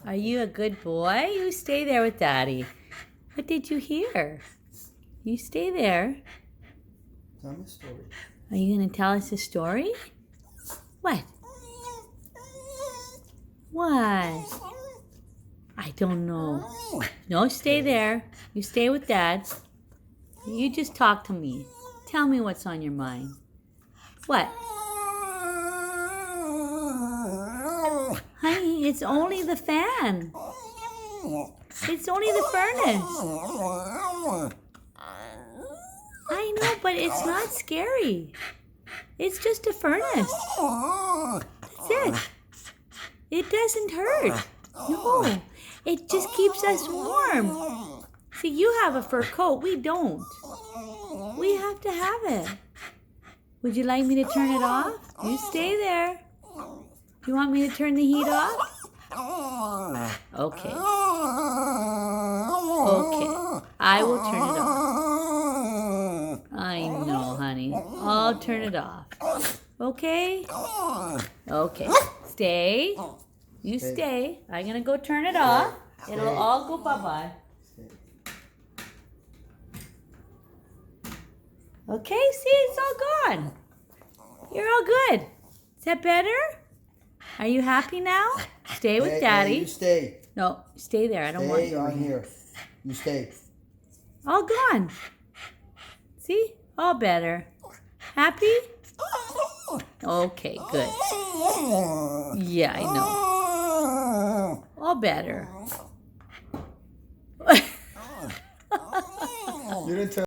Are you a good boy? You stay there with Daddy. What did you hear? You stay there. Tell me a story. Are you going to tell us a story? What? What? I don't know. No, stay there. You stay with Dad. You just talk to me. Tell me what's on your mind. What? Honey, it's only the fan. It's only the furnace. I know, but it's not scary. It's just a furnace. That's it. It doesn't hurt. No, it just keeps us warm. See, you have a fur coat. We don't. We have to have it. Would you like me to turn it off? You stay there. You want me to turn the heat off? Okay. Okay. I will turn it off. I know, honey. I'll turn it off. Okay? Okay. Stay. You stay. I'm going to go turn it off. It'll all go bye-bye. Okay, see, it's all gone. You're all good. Is that better? Are you happy now? Stay with Daddy. You stay. No, stay there. I don't want you. Stay on here. You stay. All gone. See? All better. Happy? Okay, good. Yeah, I know. All better. You didn't tell